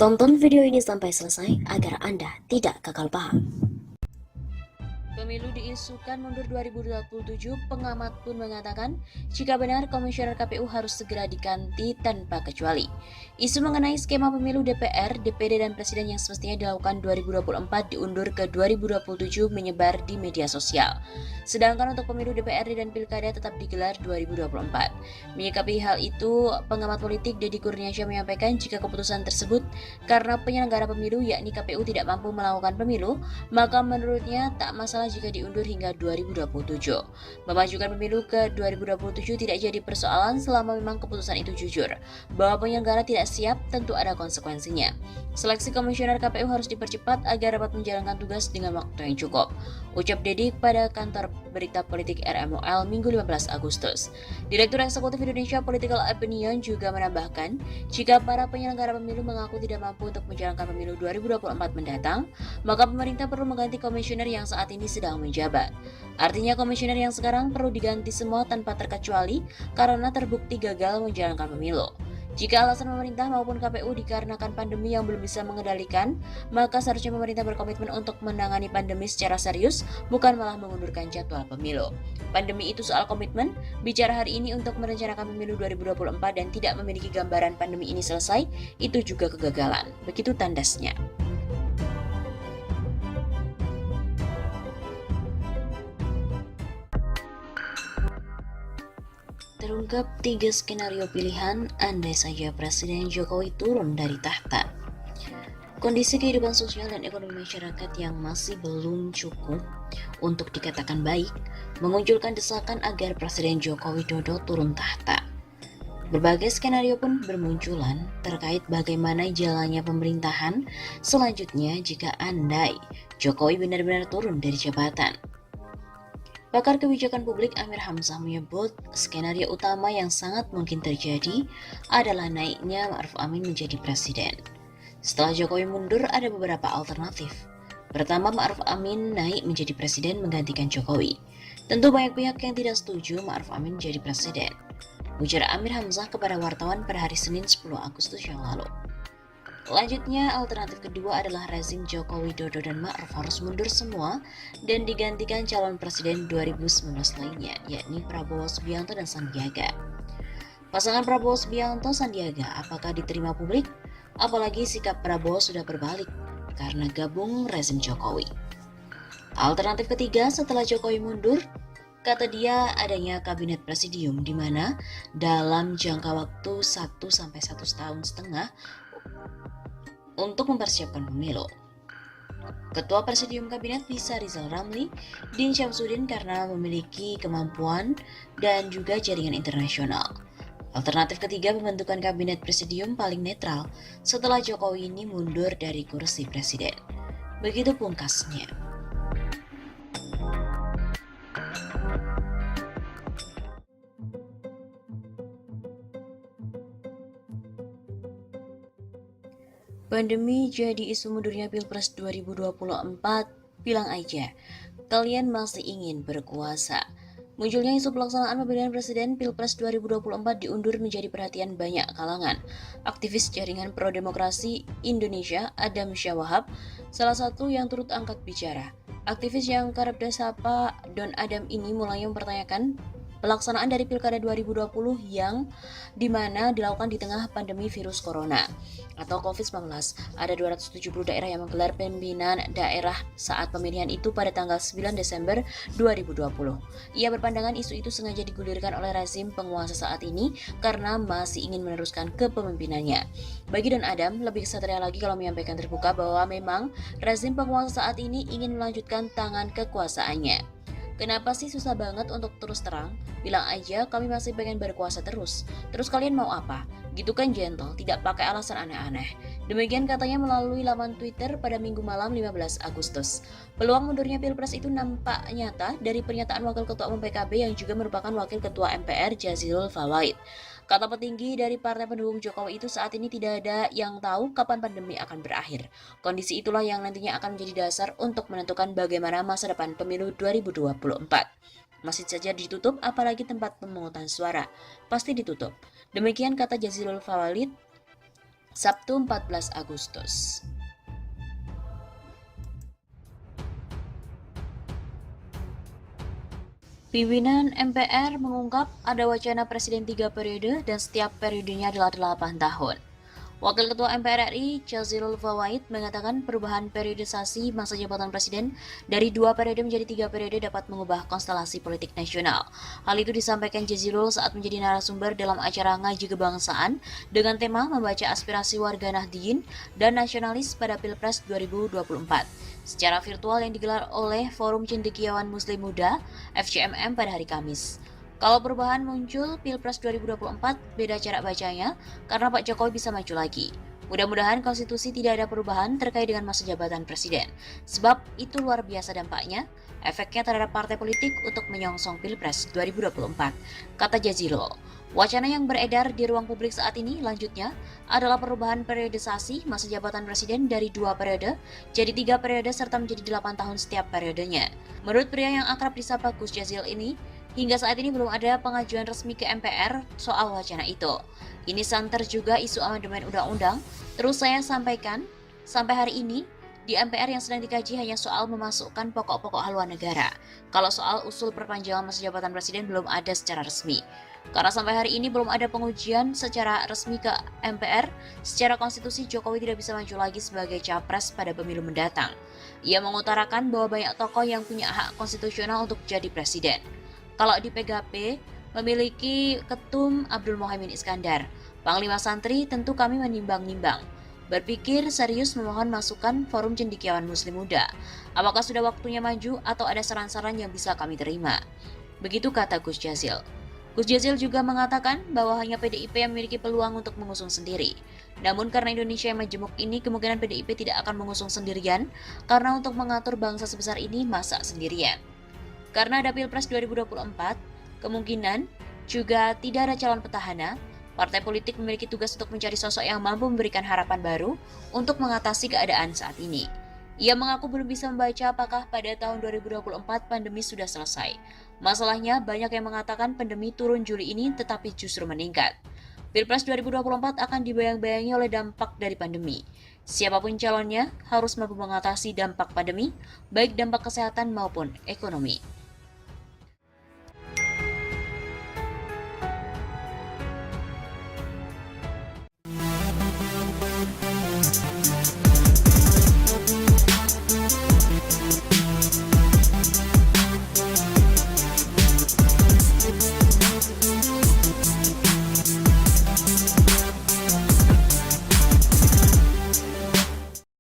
Tonton video ini sampai selesai agar Anda tidak gagal paham. Pemilu diisukan mundur 2027, pengamat pun mengatakan jika benar komisioner KPU harus segera diganti tanpa kecuali. Isu mengenai skema pemilu DPR, DPD, dan Presiden yang semestinya dilakukan 2024 diundur ke 2027 menyebar di media sosial. Sedangkan untuk pemilu DPRD dan Pilkada tetap digelar 2024. Menyikapi hal itu, pengamat politik Deddy Kurniasyah menyampaikan jika keputusan tersebut karena penyelenggara pemilu yakni KPU tidak mampu melakukan pemilu, maka menurutnya tak masalah jika diundur hingga 2027. Memajukan pemilu ke 2027 tidak jadi persoalan selama memang keputusan itu jujur. Bahwa penyelenggara tidak siap tentu ada konsekuensinya. Seleksi komisioner KPU harus dipercepat agar dapat menjalankan tugas dengan waktu yang cukup. Ucap Deddy pada kantor berita politik RMOL Minggu 15 Agustus. Direktur Eksekutif Indonesia Political Opinion juga menambahkan, jika para penyelenggara pemilu mengaku tidak mampu untuk menjalankan pemilu 2024 mendatang, maka pemerintah perlu mengganti komisioner yang saat ini sedang menjabat. Artinya komisioner yang sekarang perlu diganti semua tanpa terkecuali karena terbukti gagal menjalankan pemilu. Jika alasan pemerintah maupun KPU dikarenakan pandemi yang belum bisa mengendalikan, maka seharusnya pemerintah berkomitmen untuk menangani pandemi secara serius, bukan malah mengundurkan jadwal pemilu. Pandemi itu soal komitmen, bicara hari ini untuk merencanakan pemilu 2024 dan tidak memiliki gambaran pandemi ini selesai, itu juga kegagalan. Begitu tandasnya. Terungkap 3 skenario pilihan andai saja Presiden Jokowi turun dari tahta. Kondisi kehidupan sosial dan ekonomi masyarakat yang masih belum cukup untuk dikatakan baik memunculkan desakan agar Presiden Joko Widodo turun tahta. Berbagai skenario pun bermunculan terkait bagaimana jalannya pemerintahan selanjutnya jika andai Jokowi benar-benar turun dari jabatan. Pakar kebijakan publik Amir Hamzah menyebut skenario utama yang sangat mungkin terjadi adalah naiknya Ma'ruf Amin menjadi presiden. Setelah Jokowi mundur ada beberapa alternatif. Pertama, Ma'ruf Amin naik menjadi presiden menggantikan Jokowi. Tentu banyak pihak yang tidak setuju Ma'ruf Amin menjadi presiden. Ujar Amir Hamzah kepada wartawan pada hari Senin 10 Agustus yang lalu. Selanjutnya, alternatif kedua adalah rezim Joko Widodo dan Ma'ruf harus mundur semua dan digantikan calon presiden 2019 lainnya, yakni Prabowo Subianto dan Sandiaga. Pasangan Prabowo Subianto-Sandiaga apakah diterima publik? Apalagi sikap Prabowo sudah berbalik karena gabung rezim Jokowi. Alternatif ketiga, setelah Jokowi mundur, kata dia adanya kabinet presidium di mana dalam jangka waktu 1-1,5 tahun untuk mempersiapkan pemilu. Ketua Presidium Kabinet bisa Rizal Ramli, Din Syamsuddin karena memiliki kemampuan dan juga jaringan internasional. Alternatif ketiga, pembentukan Kabinet Presidium paling netral setelah Jokowi ini mundur dari kursi presiden. Begitu pungkasnya. Pandemi jadi isu mundurnya Pilpres 2024, bilang aja, kalian masih ingin berkuasa. Munculnya isu pelaksanaan pemilihan presiden Pilpres 2024 diundur menjadi perhatian banyak kalangan. Aktivis jaringan pro-demokrasi Indonesia, Adam Syawahab, salah satu yang turut angkat bicara. Aktivis yang kerap disapa Don Adam ini mulai mempertanyakan pelaksanaan dari Pilkada 2020 yang dimana dilakukan di tengah pandemi virus corona atau COVID-19. Ada 270 daerah yang menggelar pemilihan daerah saat pemilihan itu pada tanggal 9 Desember 2020. Ia berpandangan isu itu sengaja digulirkan oleh rezim penguasa saat ini karena masih ingin meneruskan kepemimpinannya. Bagi Don Adam, lebih kesatria lagi kalau menyampaikan terbuka bahwa memang rezim penguasa saat ini ingin melanjutkan tangan kekuasaannya. Kenapa sih susah banget untuk terus terang? Bilang aja kami masih pengen berkuasa terus. Terus kalian mau apa? Gitu kan gentle, tidak pakai alasan aneh-aneh. Demikian katanya melalui laman Twitter pada Minggu malam 15 Agustus. Peluang mundurnya Pilpres itu nampak nyata dari pernyataan Wakil Ketua Umum PKB yang juga merupakan Wakil Ketua MPR Jazilul Fawait. Kata petinggi dari partai pendukung Jokowi itu saat ini tidak ada yang tahu kapan pandemi akan berakhir. Kondisi itulah yang nantinya akan menjadi dasar untuk menentukan bagaimana masa depan pemilu 2024. Masih saja ditutup, apalagi tempat pemungutan suara. Pasti ditutup. Demikian kata Jazilul Fawait Sabtu 14 Agustus. Pimpinan MPR mengungkap ada wacana presiden 3 periode dan setiap periodenya adalah 8 tahun. Wakil Ketua MPR RI, Jazilul Fawait, mengatakan perubahan periodisasi masa jabatan presiden dari 2 periode menjadi 3 periode dapat mengubah konstelasi politik nasional. Hal itu disampaikan Jazilul saat menjadi narasumber dalam acara Ngaji Kebangsaan dengan tema membaca aspirasi warga Nahdliyin dan nasionalis pada Pilpres 2024. Secara virtual yang digelar oleh Forum Cendekiawan Muslim Muda, FCMM pada hari Kamis. Kalau perubahan muncul Pilpres 2024, beda cara bacanya karena Pak Jokowi bisa maju lagi. Mudah-mudahan konstitusi tidak ada perubahan terkait dengan masa jabatan presiden, sebab itu luar biasa dampaknya, efeknya terhadap partai politik untuk menyongsong Pilpres 2024, kata Jazilul. Wacana yang beredar di ruang publik saat ini lanjutnya adalah perubahan periodisasi masa jabatan presiden dari 2 periode jadi 3 periode serta menjadi 8 tahun setiap periodenya. Menurut pria yang akrab disapa Gus Jazil ini, hingga saat ini belum ada pengajuan resmi ke MPR soal wacana itu. Ini santer juga isu amandemen undang-undang. Terus saya sampaikan, sampai hari ini di MPR yang sedang dikaji hanya soal memasukkan pokok-pokok haluan negara. Kalau soal usul perpanjangan masa jabatan presiden belum ada secara resmi. Karena sampai hari ini belum ada pengujian secara resmi ke MPR, secara konstitusi Jokowi tidak bisa maju lagi sebagai capres pada pemilu mendatang. Ia mengutarakan bahwa banyak tokoh yang punya hak konstitusional untuk jadi presiden. Kalau di PGP, memiliki Ketum Abdul Muhaimin Iskandar. Panglima Santri tentu kami menimbang-nimbang. Berpikir serius memohon masukan Forum Cendekiawan Muslim Muda. Apakah sudah waktunya maju atau ada saran-saran yang bisa kami terima? Begitu kata Gus Jazil. Gus Jazil juga mengatakan bahwa hanya PDIP yang memiliki peluang untuk mengusung sendiri. Namun karena Indonesia yang majemuk ini, kemungkinan PDIP tidak akan mengusung sendirian, karena untuk mengatur bangsa sebesar ini masa sendirian. Karena ada Pilpres 2024, kemungkinan juga tidak ada calon petahana, partai politik memiliki tugas untuk mencari sosok yang mampu memberikan harapan baru untuk mengatasi keadaan saat ini. Ia mengaku belum bisa membaca apakah pada tahun 2024 pandemi sudah selesai. Masalahnya, banyak yang mengatakan pandemi turun Juli ini tetapi justru meningkat. Pilpres 2024 akan dibayang-bayangi oleh dampak dari pandemi. Siapapun calonnya harus mampu mengatasi dampak pandemi, baik dampak kesehatan maupun ekonomi.